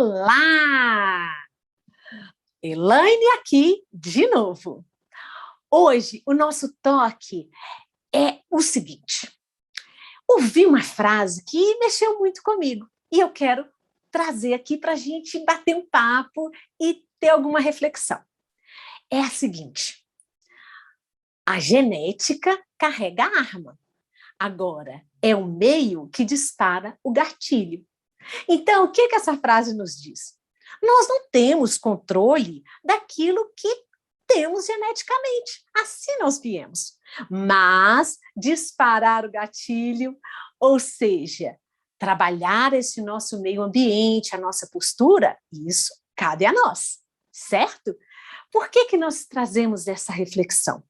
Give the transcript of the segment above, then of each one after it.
Olá! Elaine aqui de novo. Hoje o nosso toque é o seguinte. Ouvi uma frase que mexeu muito comigo e eu quero trazer aqui para a gente bater um papo e ter alguma reflexão. É a seguinte: a genética carrega a arma. Agora, é o meio que dispara o gatilho. Então, o que essa frase nos diz? Nós não temos controle daquilo que temos geneticamente, assim nós viemos. Mas disparar o gatilho, ou seja, trabalhar esse nosso meio ambiente, a nossa postura, isso cabe a nós, certo? Por que nós trazemos essa reflexão?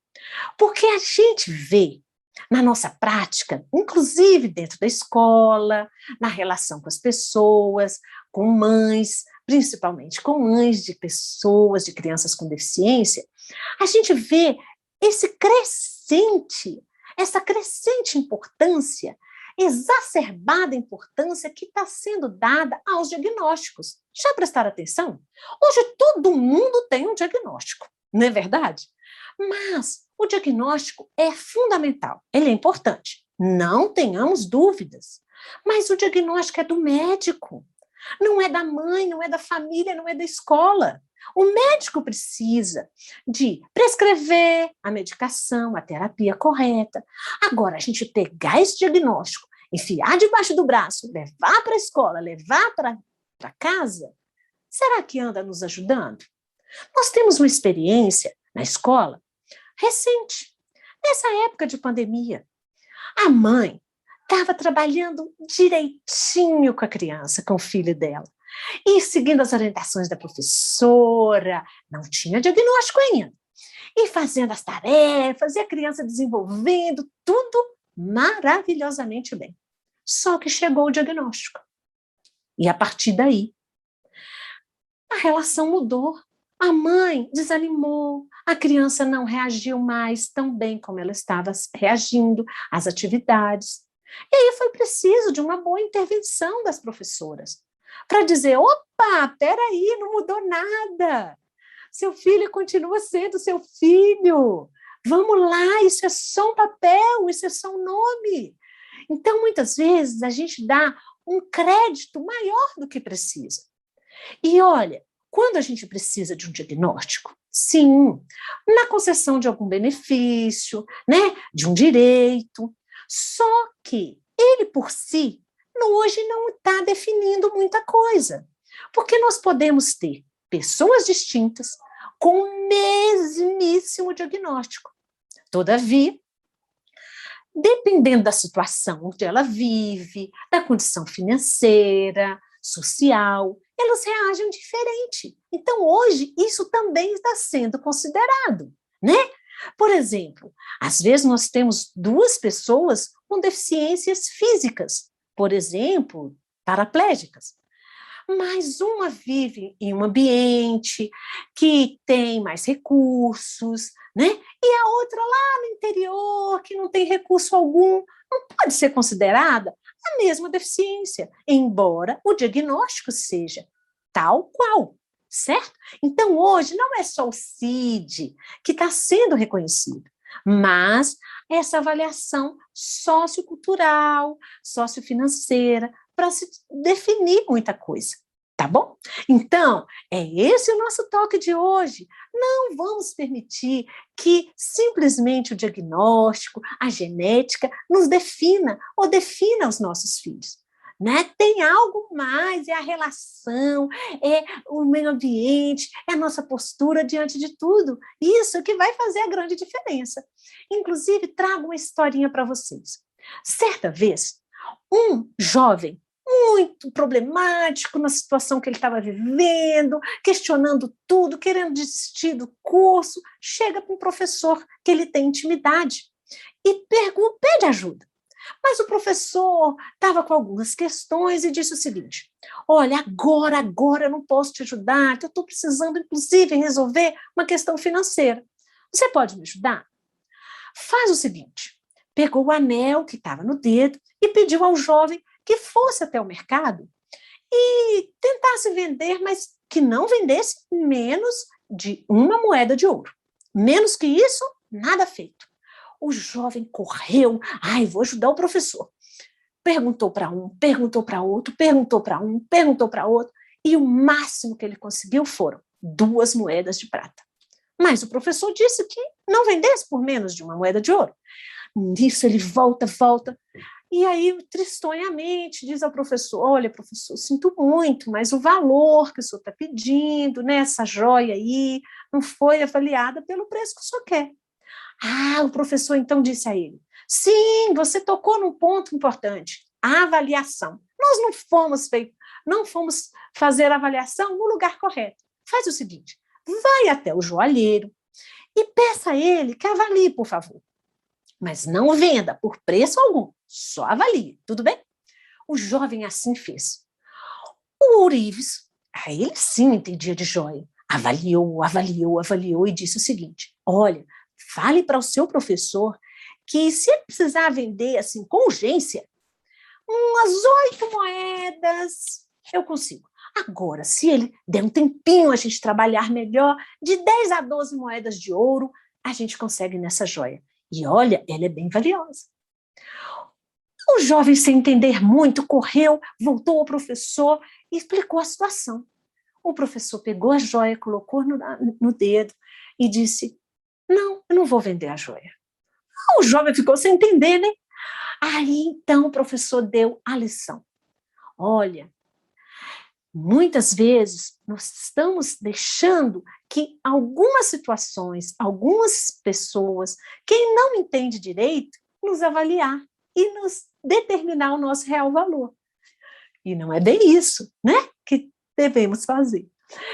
Porque a gente vê na nossa prática, inclusive dentro da escola, na relação com as pessoas, com mães, principalmente com mães de pessoas, de crianças com deficiência, a gente vê essa crescente importância, exacerbada importância que está sendo dada aos diagnósticos. Já prestaram atenção? Hoje todo mundo tem um diagnóstico, não é verdade? Mas o diagnóstico é fundamental, ele é importante, não tenhamos dúvidas. Mas o diagnóstico é do médico, não é da mãe, não é da família, não é da escola. O médico precisa de prescrever a medicação, a terapia correta. Agora, a gente pegar esse diagnóstico, enfiar debaixo do braço, levar para a escola, levar para casa, será que anda nos ajudando? Nós temos uma experiência na escola recente, nessa época de pandemia. A mãe estava trabalhando direitinho com a criança, com o filho dela, e seguindo as orientações da professora, não tinha diagnóstico ainda, e fazendo as tarefas, e a criança desenvolvendo tudo maravilhosamente bem. Só que chegou o diagnóstico. E a partir daí, a relação mudou. A mãe desanimou, a criança não reagiu mais tão bem como ela estava reagindo às atividades. E aí foi preciso de uma boa intervenção das professoras para dizer: opa, peraí, não mudou nada. Seu filho continua sendo seu filho. Vamos lá, isso é só um papel, isso é só um nome. Então, muitas vezes, a gente dá um crédito maior do que precisa. E olha, quando a gente precisa de um diagnóstico, sim, na concessão de algum benefício, né, de um direito, só que ele por si, hoje não está definindo muita coisa, porque nós podemos ter pessoas distintas com o mesmíssimo diagnóstico. Todavia, dependendo da situação onde ela vive, da condição financeira, social, elas reagem diferente. Então, hoje, isso também está sendo considerado, né? Por exemplo, às vezes nós temos duas pessoas com deficiências físicas, por exemplo, paraplégicas, mas uma vive em um ambiente que tem mais recursos, né? E a outra lá no interior, que não tem recurso algum, não pode ser considerada a mesma deficiência, embora o diagnóstico seja tal qual, certo? Então, hoje, não é só o CID que está sendo reconhecido, mas essa avaliação sociocultural, sociofinanceira, para se definir muita coisa, tá bom? Então, é esse o nosso toque de hoje. Não vamos permitir que simplesmente o diagnóstico, a genética, nos defina ou defina os nossos filhos. Né? Tem algo mais, é a relação, é o meio ambiente, é a nossa postura diante de tudo. Isso que vai fazer a grande diferença. Inclusive, trago uma historinha para vocês. Certa vez, um jovem muito problemático na situação que ele estava vivendo, questionando tudo, querendo desistir do curso, chega para um professor que ele tem intimidade e pede ajuda. Mas o professor estava com algumas questões e disse o seguinte: olha, agora eu não posso te ajudar, que eu estou precisando, inclusive, resolver uma questão financeira. Você pode me ajudar? Faz o seguinte, pegou o anel que estava no dedo e pediu ao jovem que fosse até o mercado e tentasse vender, mas que não vendesse menos de uma moeda de ouro. Menos que isso, nada feito. O jovem correu, ai, vou ajudar o professor. Perguntou para um, perguntou para outro, perguntou para um, perguntou para outro, e o máximo que ele conseguiu foram 2 moedas de prata. Mas o professor disse que não vendesse por menos de uma moeda de ouro. Nisso ele volta, e aí, tristonhamente, diz ao professor, olha, professor, sinto muito, mas o valor que o senhor está pedindo, né, essa joia aí, não foi avaliada pelo preço que o senhor quer. Ah, o professor então disse a ele, sim, você tocou num ponto importante, a avaliação. Nós não fomos fazer a avaliação no lugar correto. Faz o seguinte, vai até o joalheiro e peça a ele que avalie, por favor. Mas não venda por preço algum, só avalie, tudo bem? O jovem assim fez. O ourives, aí ele sim entendia de joia, avaliou e disse o seguinte, olha, fale para o seu professor que se ele precisar vender assim com urgência, umas 8 moedas eu consigo. Agora, se ele der um tempinho a gente trabalhar melhor, de 10 a 12 moedas de ouro, a gente consegue nessa joia. E olha, ela é bem valiosa. O jovem, sem entender muito, correu, voltou ao professor e explicou a situação. O professor pegou a joia, colocou no dedo e disse, não, eu não vou vender a joia. O jovem ficou sem entender, né? Aí, então, o professor deu a lição. Olha, muitas vezes nós estamos deixando que algumas situações, algumas pessoas, quem não entende direito, nos avaliar e nos determinar o nosso real valor. E não é bem isso, né, que devemos fazer.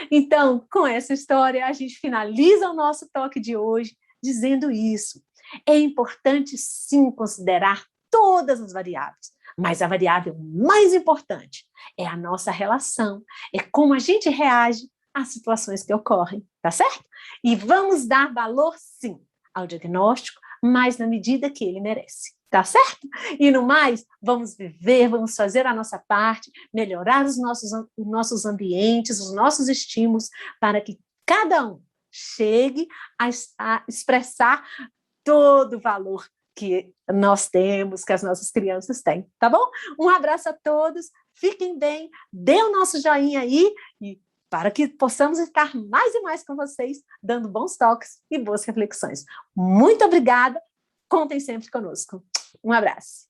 Então, com essa história, a gente finaliza o nosso toque de hoje dizendo isso. É importante, sim, considerar todas as variáveis, mas a variável mais importante é a nossa relação, é como a gente reage às situações que ocorrem, tá certo? E vamos dar valor, sim, ao diagnóstico, mas na medida que ele merece, tá certo? E no mais, vamos viver, vamos fazer a nossa parte, melhorar os nossos ambientes, os nossos estímulos, para que cada um chegue a expressar todo o valor que nós temos, que as nossas crianças têm, tá bom? Um abraço a todos, fiquem bem, dê o nosso joinha aí, e para que possamos estar mais e mais com vocês, dando bons toques e boas reflexões. Muito obrigada, contem sempre conosco. Um abraço.